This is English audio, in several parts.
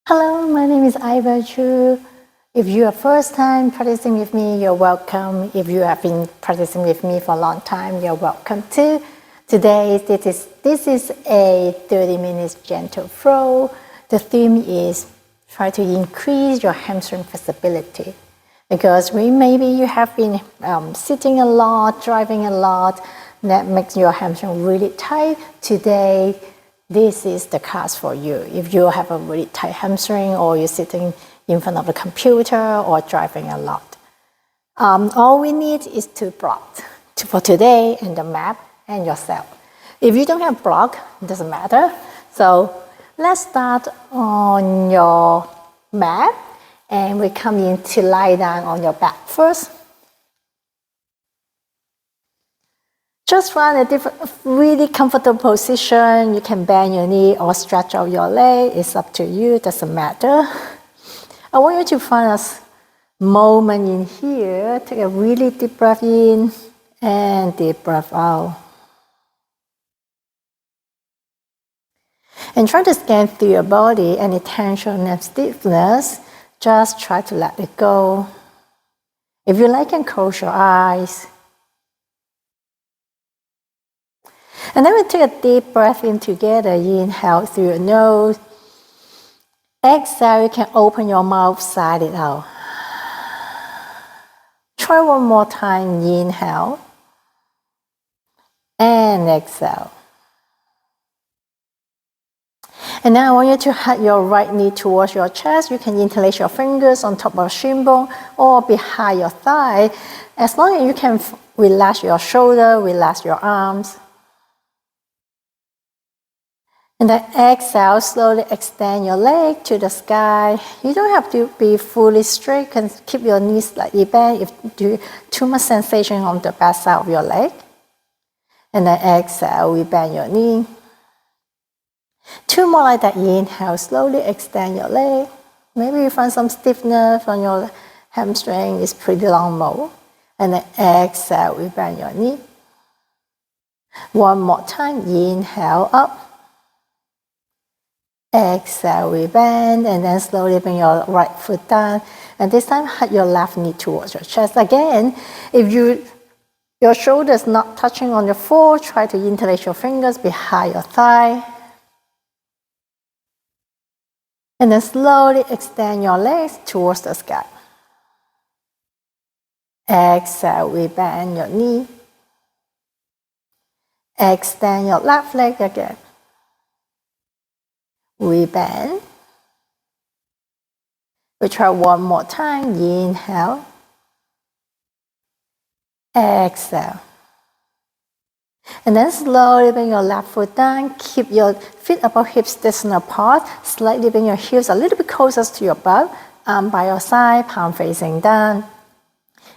Hello, my name is Iva Chu. If you are first time practicing with me, you're welcome. If you have been practicing with me for a long time, you're welcome too. Today, this is a 30 minutes gentle flow. The theme is try to increase your hamstring flexibility. Because maybe you have been sitting a lot, driving a lot, that makes your hamstring really tight. Today, this is the class for you. If you have a really tight hamstring or you're sitting in front of a computer or driving a lot. All we need is two blocks for today and the map and yourself. If you don't have block, it doesn't matter. So let's start on your mat and we come in to lie down on your back first. Just find a really comfortable position. You can bend your knee or stretch out your leg. It's up to you, doesn't matter. I want you to find a moment in here. Take a really deep breath in and deep breath out. And try to scan through your body, any tension and stiffness. Just try to let it go. If you like, you can close your eyes. And then we take a deep breath in together. Inhale through your nose. Exhale, you can open your mouth, sigh it out. Try one more time. Inhale. And exhale. And now I want you to hug your right knee towards your chest. You can interlace your fingers on top of your shin bone or behind your thigh. As long as you can relax your shoulder, relax your arms. And then exhale, slowly extend your leg to the sky. You don't have to be fully straight. You can keep your knees slightly bent if you do too much sensation on the back side of your leg. And then exhale, we bend your knee. Two more like that. Inhale, slowly extend your leg. Maybe you find some stiffness on your hamstring. It's pretty normal. And then exhale, we bend your knee. One more time. Inhale up. Exhale, we bend, and then slowly bring your right foot down. And this time, hug your left knee towards your chest. Again, if your shoulders not touching on your floor, try to interlace your fingers behind your thigh. And then slowly extend your legs towards the sky. Exhale, we bend your knee. Extend your left leg again. We bend. We try one more time. Inhale. Exhale. And then slowly bring your left foot down. Keep your feet above hips distant apart. Slightly bring your heels a little bit closer to your butt. Arm by your side, palm facing down.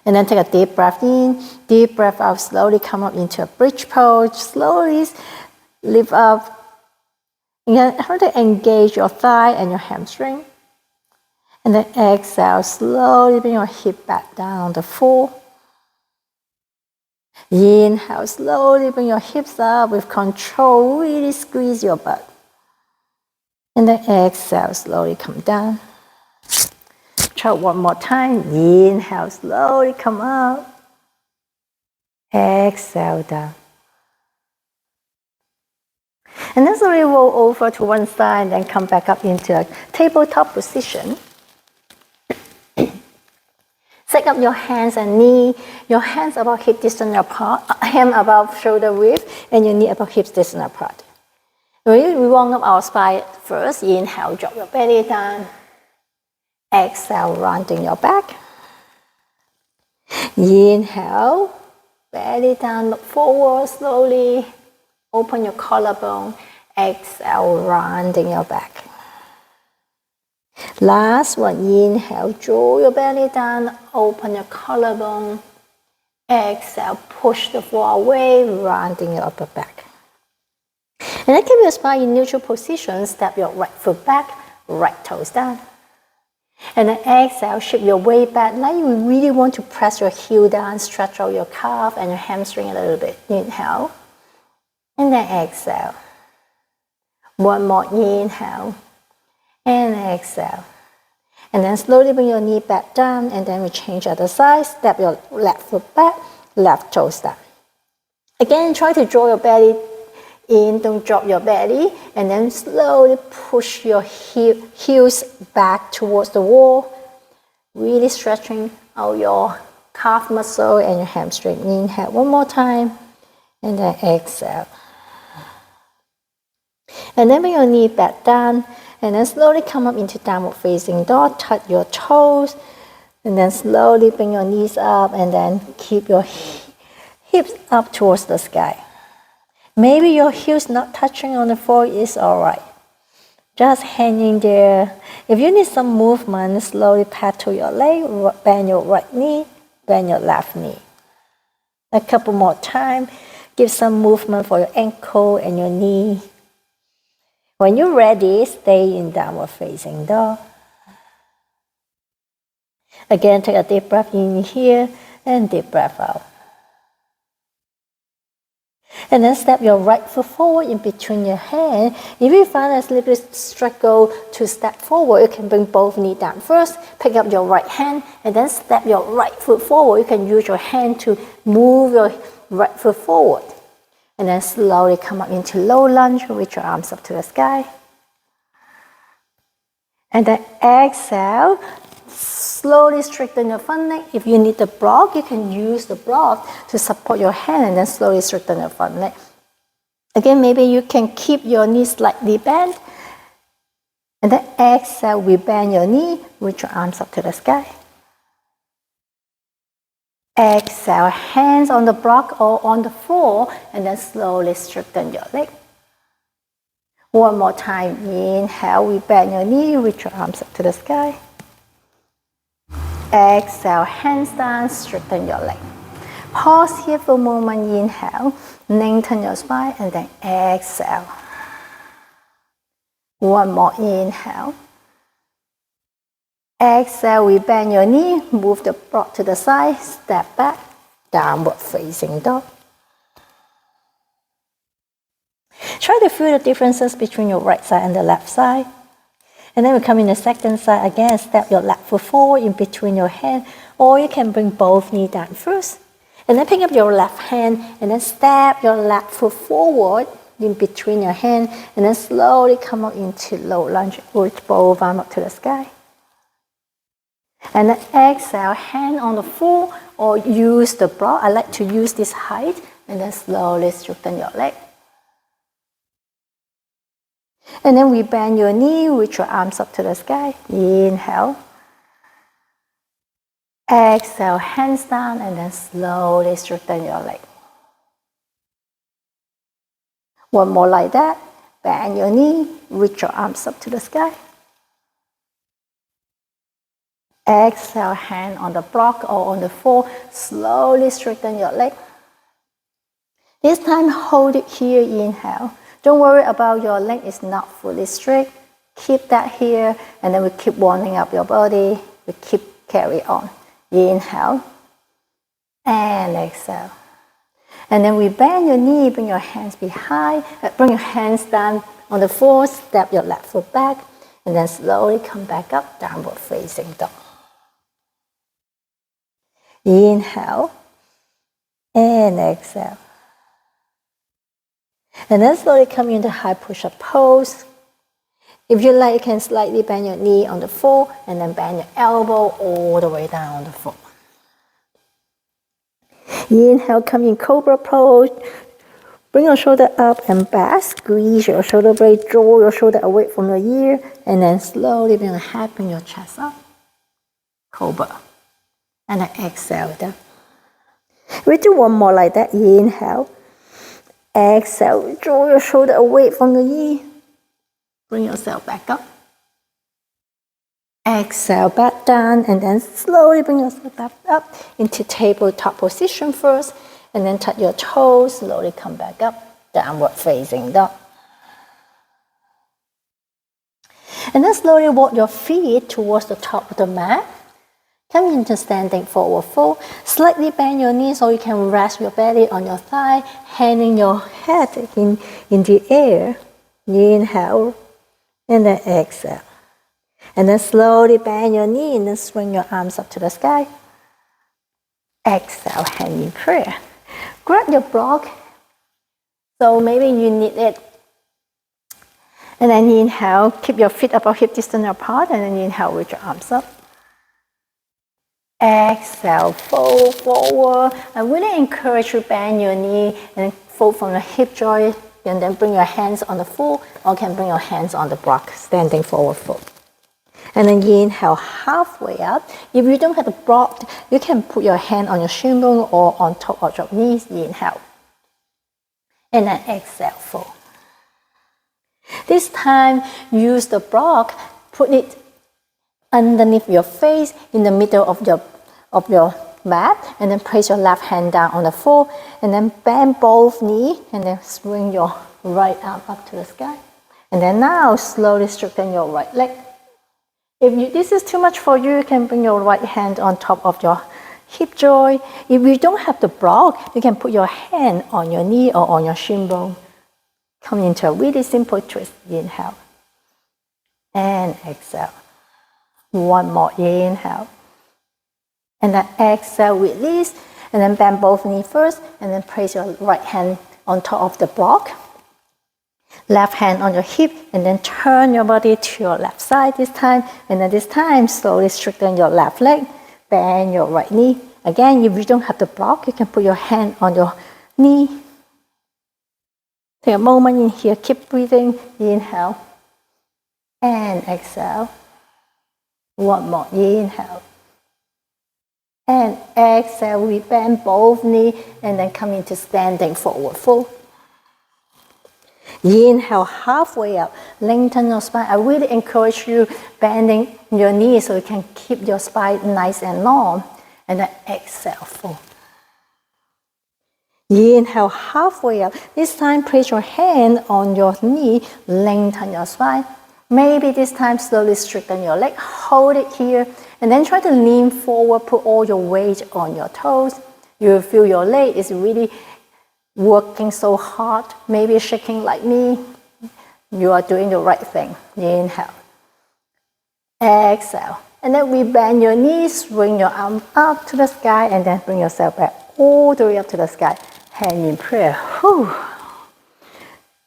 And then take a deep breath in, deep breath out. Slowly come up into a bridge pose. Slowly lift up. Again, try to engage your thigh and your hamstring. And then exhale, slowly bring your hip back down on the floor. Inhale, slowly bring your hips up with control. Really squeeze your butt. And then exhale, slowly come down. Try one more time. Inhale, slowly come up. Exhale down. And then slowly roll over to one side and then come back up into a tabletop position. Set up your hands and knee. Your hands about hip distance apart, hand above shoulder width, and your knee above hips distance apart. We warm up our spine first. Inhale, drop your belly down. Exhale, rounding your back. Inhale, belly down, look forward slowly. Open your collarbone. Exhale, rounding your back. Last one. Inhale, draw your belly down. Open your collarbone. Exhale, push the floor away, rounding your upper back. And then keep your spine in neutral position. Step your right foot back, right toes down. And then exhale, shift your weight back. Now you really want to press your heel down, stretch out your calf and your hamstring a little bit. Inhale. And then exhale. One more inhale. And exhale. And then slowly bring your knee back down, and then we change other side. Step your left foot back, left toes down. Again, try to draw your belly in, don't drop your belly, and then slowly push your heels back towards the wall, really stretching out your calf muscle and your hamstring. Inhale one more time, and then exhale. And then bring your knee back down, and then slowly come up into downward facing dog. Touch your toes, and then slowly bring your knees up, and then keep your hips up towards the sky. Maybe your heels not touching on the floor is alright. Just hanging there. If you need some movement, slowly pedal your leg, bend your right knee, bend your left knee. A couple more times. Give some movement for your ankle and your knee. When you're ready, stay in downward facing dog. Again, take a deep breath in here and deep breath out. And then step your right foot forward in between your hands. If you find a little bit struggle to step forward, you can bring both knees down first. Pick up your right hand and then step your right foot forward. You can use your hand to move your right foot forward. And then slowly come up into low lunge with your arms up to the sky. And then exhale. Slowly straighten your front leg. If you need the block, you can use the block to support your hand and then slowly straighten your front leg. Again, maybe you can keep your knee slightly bent. And then exhale, we bend your knee with your arms up to the sky. Exhale, hands on the block or on the floor, and then slowly straighten your leg. One more time, inhale, we bend your knee with your arms up to the sky. Exhale, hands down, straighten your leg. Pause here for a moment, inhale, lengthen your spine, and then exhale. One more inhale. Exhale, we bend your knee, move the block to the side, step back, downward facing dog. Try to feel the differences between your right side and the left side. And then we come in the second side again, step your left foot forward in between your hand, or you can bring both knees down first. And then pick up your left hand and then step your left foot forward in between your hand, and then slowly come up into low lunge with both arms up to the sky. And then exhale, hand on the floor or use the block. I like to use this height, and then slowly straighten your leg. And then we bend your knee with your arms up to the sky. Inhale. Exhale, hands down, and then slowly straighten your leg. One more like that. Bend your knee with your arms up to the sky. Exhale, hand on the block or on the floor. Slowly straighten your leg. This time, hold it here. Inhale. Don't worry about your leg is not fully straight. Keep that here, and then we keep warming up your body. We keep carry on. Inhale and exhale. And then we bend your knee, bring your hands behind, bring your hands down on the floor, step your left foot back, and then slowly come back up, downward facing dog. Inhale and exhale. And then slowly come into high push-up pose. If you like, you can slightly bend your knee on the floor and then bend your elbow all the way down on the floor. Inhale, come in cobra pose. Bring your shoulder up and back. Squeeze your shoulder blade, draw your shoulder away from your ear, and then slowly bring your head, bring your chest up. Cobra. And then exhale down. We do one more like that. Inhale. Exhale, draw your shoulder away from your knee. Bring yourself back up. Exhale, back down, and then slowly bring yourself back up into tabletop position first, and then touch your toes, slowly come back up, downward facing dog. And then slowly walk your feet towards the top of the mat. Come into standing forward fold. Slightly bend your knees so you can rest your belly on your thigh, hanging your head in the air. Inhale and then exhale. And then slowly bend your knee and then swing your arms up to the sky. Exhale, hand in prayer. Grab your block. So maybe you need it. And then inhale, keep your feet about hip distance apart, and then inhale with your arms up. Exhale, fold forward. I really encourage you to bend your knee and fold from the hip joint, and then bring your hands on the floor, or can bring your hands on the block, standing forward fold. And then inhale halfway up. If you don't have a block, you can put your hand on your shin bone or on top of your knees. Inhale. And then exhale, fold. This time, use the block, put it underneath your face, in the middle of your mat, and then place your left hand down on the floor, and then bend both knees, and then swing your right arm up to the sky. And then now, slowly straighten your right leg. If this is too much for you, you can bring your right hand on top of your hip joint. If you don't have the block, you can put your hand on your knee or on your shin bone. Come into a really simple twist. Inhale. And exhale. One more. Inhale. And then exhale, release. And then bend both knees first. And then place your right hand on top of the block. Left hand on your hip. And then turn your body to your left side this time. And then this time, slowly straighten your left leg. Bend your right knee. Again, if you don't have the block, you can put your hand on your knee. Take a moment in here. Keep breathing. Inhale. And exhale. One more. Inhale. And exhale. We bend both knees and then come into standing forward fold. Inhale halfway up. Lengthen your spine. I really encourage you bending your knees so you can keep your spine nice and long. And then exhale, fold. Inhale halfway up. This time, place your hand on your knee. Lengthen your spine. Maybe this time, slowly straighten your leg. Hold it here. And then try to lean forward. Put all your weight on your toes. You will feel your leg is really working so hard. Maybe shaking like me. You are doing the right thing. Inhale. Exhale. And then we bend your knees, swing your arm up to the sky, and then bring yourself back all the way up to the sky. Hand in prayer. Whew.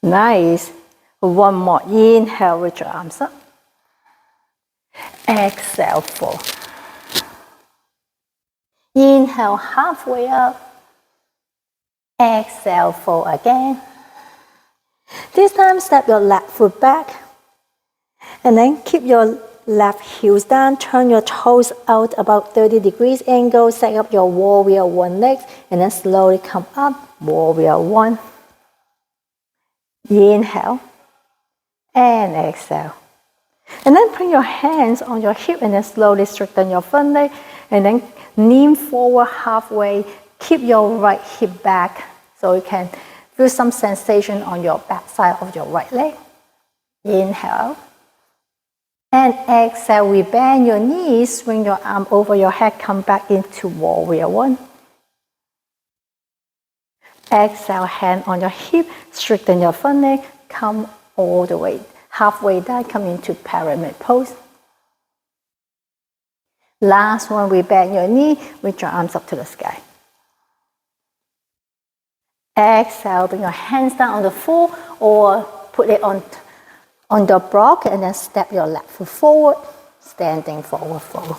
Nice. One more. Inhale, reach your arms up. Exhale, fold. Inhale, halfway up. Exhale, fold again. This time, step your left foot back. And then keep your left heels down. Turn your toes out about 30 degrees angle. Set up your warrior one leg. And then slowly come up. Warrior one. Inhale. And exhale. And then bring your hands on your hip and then slowly straighten your front leg. And then lean forward halfway. Keep your right hip back so you can feel some sensation on your back side of your right leg. Inhale. And exhale, we bend your knees, swing your arm over your head, come back into warrior one. Exhale, hand on your hip, straighten your front leg, come all the way, halfway down, come into pyramid pose. Last one, we bend your knee, reach your arms up to the sky. Exhale, bring your hands down on the floor or put it on the block and then step your left foot forward, standing forward fold.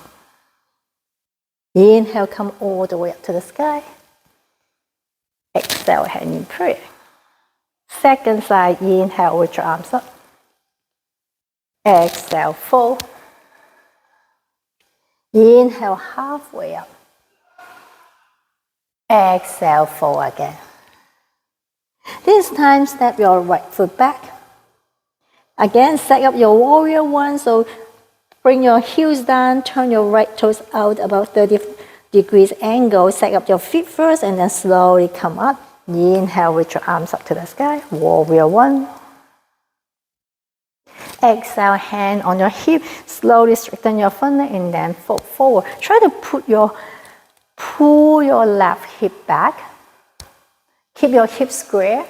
Inhale, come all the way up to the sky. Exhale, hand in prayer. Second side, inhale, reach your arms up. Exhale, fold. Inhale, halfway up. Exhale, fold again. This time, step your right foot back. Again, set up your warrior one. So bring your heels down, turn your right toes out about 30 degrees angle. Set up your feet first and then slowly come up. Inhale, reach your arms up to the sky. Warrior one. Exhale, hand on your hip. Slowly straighten your front leg and then fold forward. Try to pull your left hip back. Keep your hips square.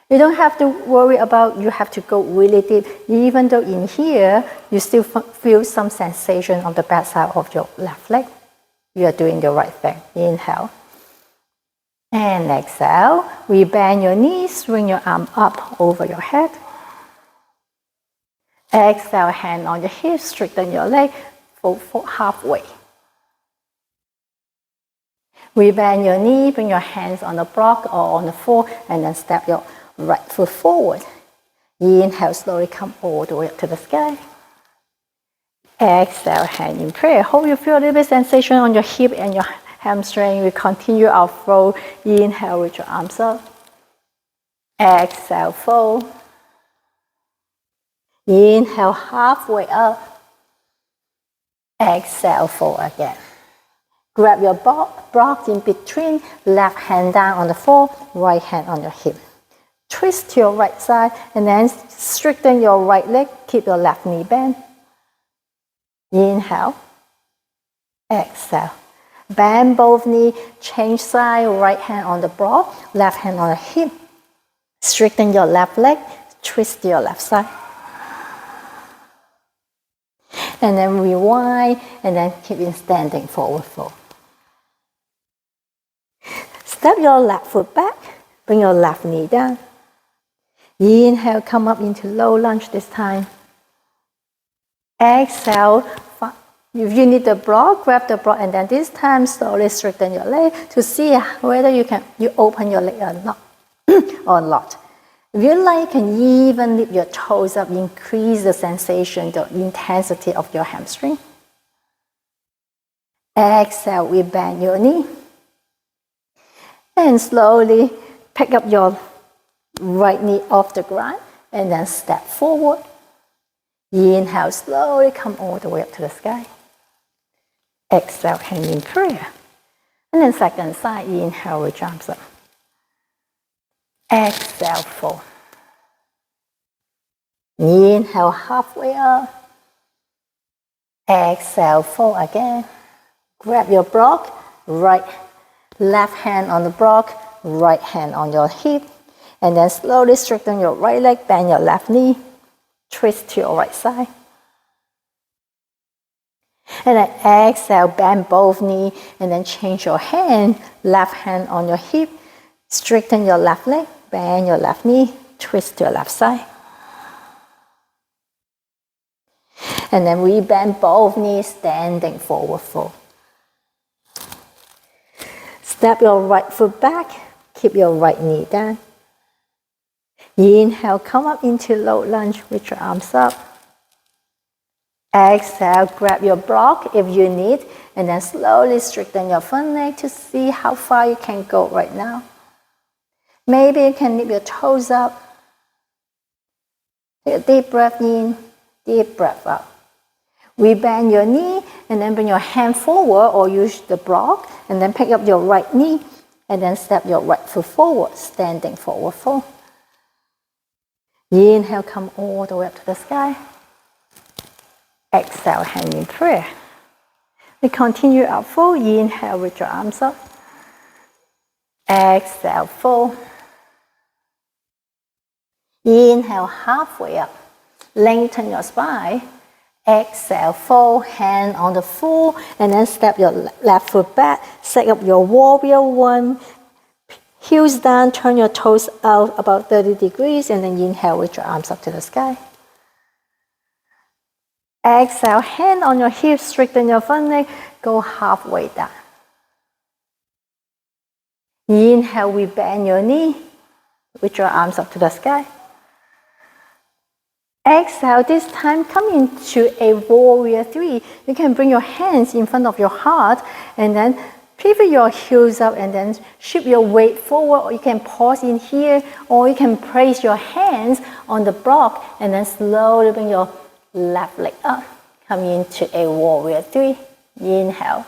You don't have to worry about you have to go really deep. Even though in here, you still feel some sensation on the back side of your left leg. You are doing the right thing. Inhale. And exhale. We bend your knees, swing your arm up over your head. Exhale, hand on your hips, straighten your leg, fold halfway. We bend your knee, bring your hands on the block or on the floor, and then step your right foot forward. Inhale, slowly come all the way up to the sky. Exhale, hand in prayer. Hope you feel a little bit sensation on your hip and your hamstring. We continue our flow. Inhale, reach your arms up. Exhale, fold. Inhale, halfway up. Exhale, fold again. Grab your block in between, left hand down on the floor, right hand on your hip. Twist to your right side and then straighten your right leg, keep your left knee bent. Inhale, exhale. Bend both knees, change side, right hand on the block, left hand on the hip. Straighten your left leg, twist to your left side. And then rewind and then keep in standing forward fold. Step your left foot back, bring your left knee down. Inhale, come up into low lunge this time. Exhale, if you need the block, grab the block and then this time slowly straighten your leg to see whether you open your leg or not. or not. If you like, you can even lift your toes up, increase the sensation, the intensity of your hamstring. Exhale, we bend your knee. And slowly pick up your right knee off the ground and then step forward. Inhale, slowly come all the way up to the sky. Exhale, hand in prayer. And then second side, inhale, reach arms up. Exhale, fold. Inhale, halfway up. Exhale, fold again. Grab your block, left hand on the block, right hand on your hip. And then slowly straighten your right leg, bend your left knee, twist to your right side. And then exhale, bend both knees, and then change your hand, left hand on your hip, straighten your left leg, bend your left knee, twist to your left side. And then we bend both knees, standing forward fold. Step your right foot back, keep your right knee down. Inhale, come up into low lunge with your arms up. Exhale, grab your block if you need, and then slowly straighten your front leg to see how far you can go right now. Maybe you can lift your toes up. Take a deep breath in, deep breath out. We bend your knee and then bring your hand forward or use the block and then pick up your right knee and then step your right foot forward, standing forward fold. Inhale, come all the way up to the sky. Exhale, hand in prayer. We continue our fold. Inhale, reach your arms up. Exhale, fold. Inhale, halfway up. Lengthen your spine. Exhale, fold, hand on the floor, and then step your left foot back. Set up your warrior one. Heels down, turn your toes out about 30 degrees, and then inhale with your arms up to the sky. Exhale, hand on your hips, straighten your front leg, go halfway down. Inhale, we bend your knee with your arms up to the sky. Exhale, this time come into a warrior three. You can bring your hands in front of your heart and then pivot your heels up and then shift your weight forward, or you can pause in here, or you can place your hands on the block and then slowly bring your left leg up. Come into a warrior three. Inhale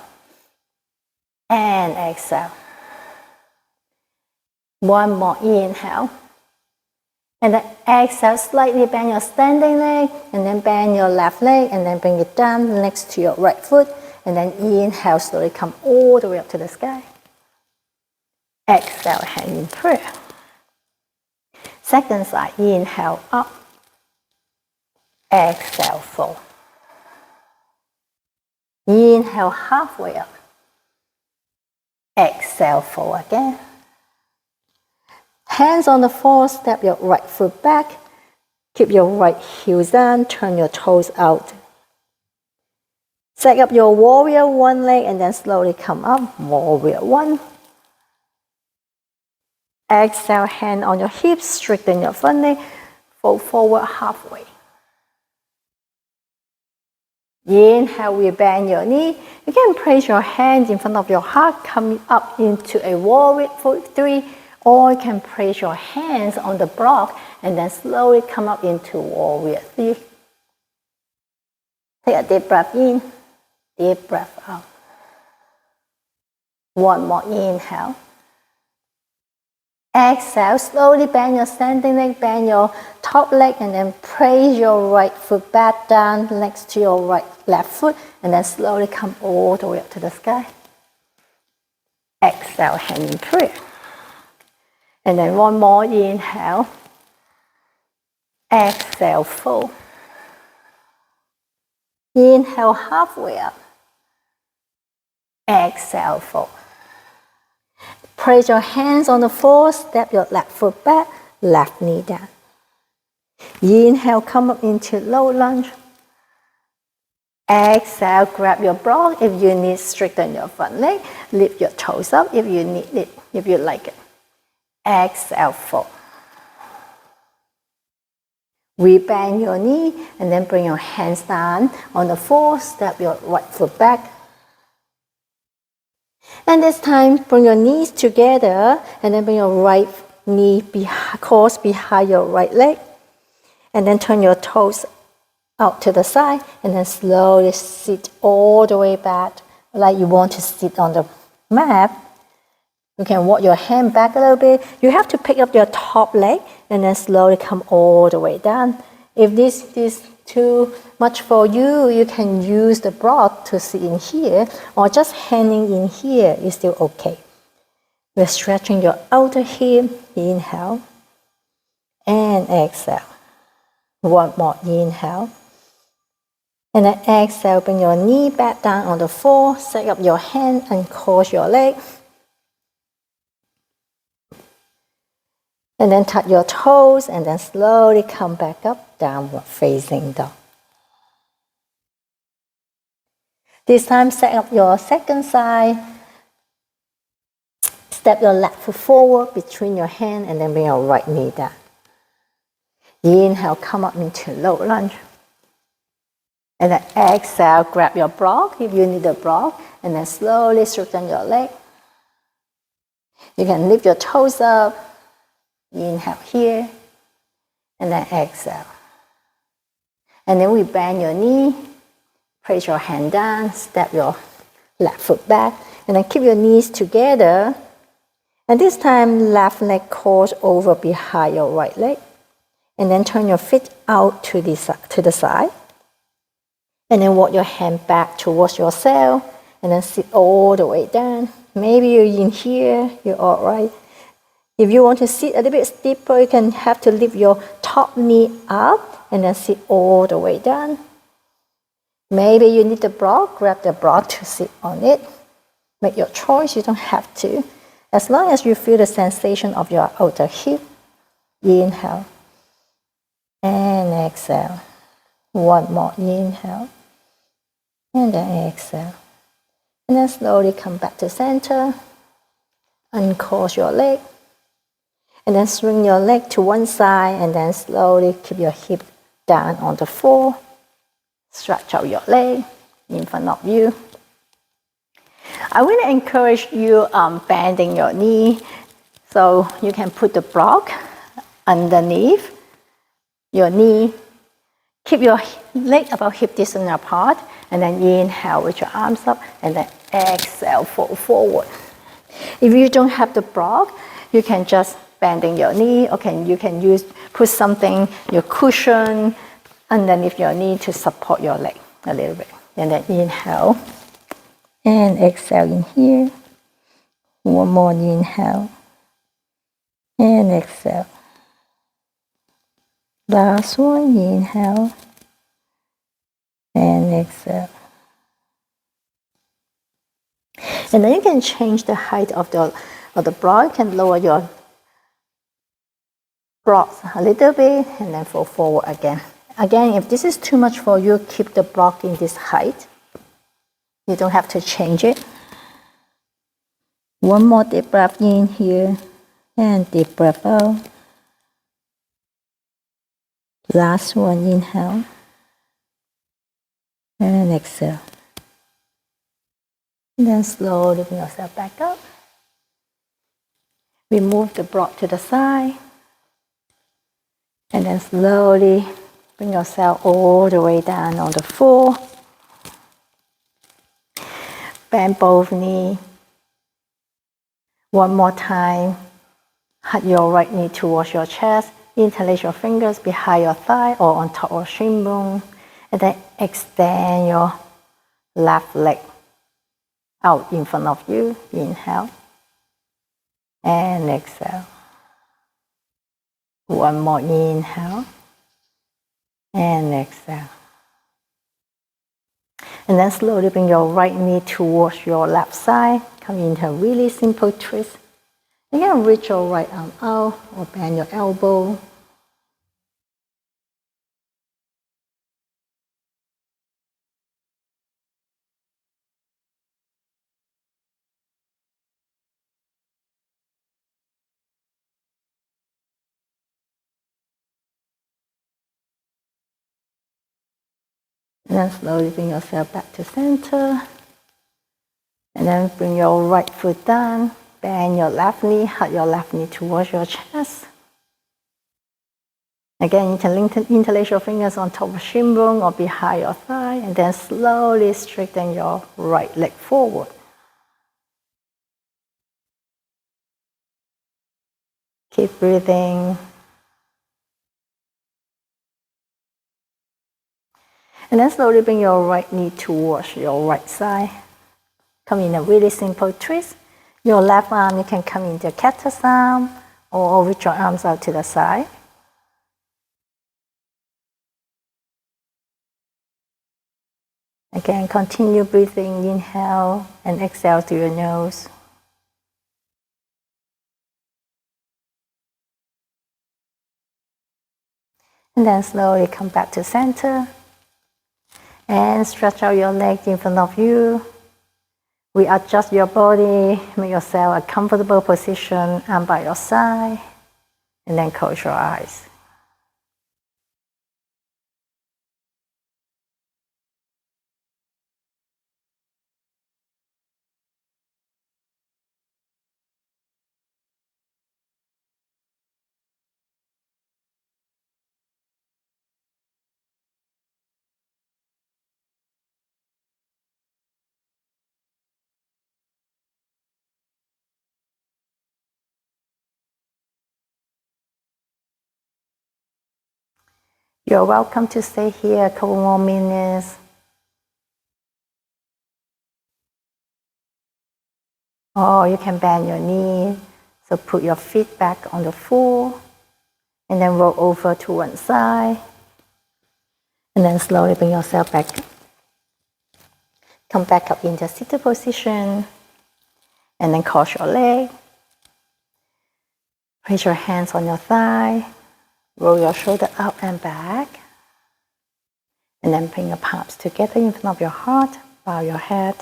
and exhale. One more inhale. And then exhale, slightly bend your standing leg, and then bend your left leg, and then bring it down next to your right foot. And then inhale, slowly come all the way up to the sky. Exhale, hand in prayer. Second side, inhale up, exhale, fold. Inhale halfway up, exhale, fold again. Hands on the floor, step your right foot back, keep your right heel down, turn your toes out. Set up your warrior one leg and then slowly come up, warrior one. Exhale, hand on your hips, straighten your front leg, fold forward halfway. Inhale, we bend your knee. You can place your hands in front of your heart, come up into a warrior three, or you can place your hands on the block and then slowly come up into warrior three. Take a deep breath in, deep breath out. One more inhale. Exhale, slowly bend your standing leg, bend your top leg, and then place your right foot back down next to your left foot, and then slowly come all the way up to the sky. Exhale, hand in prayer. And then one more inhale. Exhale, fold. Inhale, halfway up. Exhale, fold. Place your hands on the floor, step your left foot back, left knee down. Inhale, come up into low lunge. Exhale, grab your block. If you need, straighten your front leg. Lift your toes up if you need it, if you like it. Exhale, fold. Rebend your knee and then bring your hands down on the floor, step your right foot back. And this time, bring your knees together and then bring your right knee cross behind your right leg. And then turn your toes out to the side and then slowly sit all the way back like you want to sit on the mat. You can walk your hand back a little bit. You have to pick up your top leg and then slowly come all the way down. If this is too much for you, you can use the block to sit in here or just hanging in here is still okay. We're stretching your outer hip. Inhale and exhale. One more inhale. And then exhale, bring your knee back down on the floor. Set up your hand and cross your leg. And then touch your toes and then slowly come back up, downward facing dog. This time, set up your second side. Step your left foot forward between your hand and then bring your right knee down. Inhale, come up into low lunge. And then exhale, grab your block if you need a block. And then slowly straighten your leg. You can lift your toes up. Inhale here, and then exhale. And then we bend your knee, place your hand down, step your left foot back, and then keep your knees together. And this time, left leg cross over behind your right leg. And then turn your feet out to the side. And then walk your hand back towards yourself, and then sit all the way down. Maybe you're in here, you're all right. If you want to sit a little bit steeper, you can have to lift your top knee up and then sit all the way down. Maybe you need the block, grab the block to sit on it. Make your choice, you don't have to. As long as you feel the sensation of your outer hip. Inhale and exhale. One more inhale and then exhale. And then slowly come back to center. Uncross your leg. And then swing your leg to one side and then slowly keep your hip down on the floor. Stretch out your leg in front of you. I want to encourage you bending your knee so you can put the block underneath your knee. Keep your leg about hip distance apart and then inhale with your arms up and then exhale, fold forward. If you don't have the block, you can just bending your knee, or you can put something, your cushion underneath your knee to support your leg a little bit. And then inhale and exhale in here. One more inhale and exhale. Last one, inhale and exhale. And then you can change the height of the bra. You can lower your bra a little bit and then fall forward again. Again, if this is too much for you, keep the bra in this height. You don't have to change it. One more deep breath in here and deep breath out. Last one, inhale and exhale. And then slowly bring yourself back up. Remove the bra to the side. And then slowly bring yourself all the way down on the floor. Bend both knees. One more time. Hug your right knee towards your chest. Interlace your fingers behind your thigh or on top of shin bone. And then extend your left leg out in front of you. Inhale. And exhale. One more inhale. And exhale. And then slowly bring your right knee towards your left side. Come into a really simple twist. You can reach your right arm out or bend your elbow. And then slowly bring yourself back to center. And then bring your right foot down. Bend your left knee. Hug your left knee towards your chest. Again, you can interlace your fingers on top of shin bone or behind your thigh. And then slowly straighten your right leg forward. Keep breathing. And then slowly bring your right knee towards your right side. Come in a really simple twist. Your left arm, you can come into cactus arm or reach your arms out to the side. Again, continue breathing. Inhale and exhale through your nose. And then slowly come back to center. And stretch out your legs in front of you. Readjust your body. Make yourself a comfortable position, arm by your side. And then close your eyes. You're welcome to stay here a couple more minutes. Or you can bend your knee. So put your feet back on the floor. And then roll over to one side. And then slowly bring yourself back. Come back up into seated position. And then cross your leg. Place your hands on your thigh. Roll your shoulder up and back. And then bring your palms together in front of your heart. Bow your head.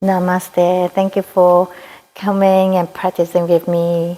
Namaste. Thank you for coming and practicing with me.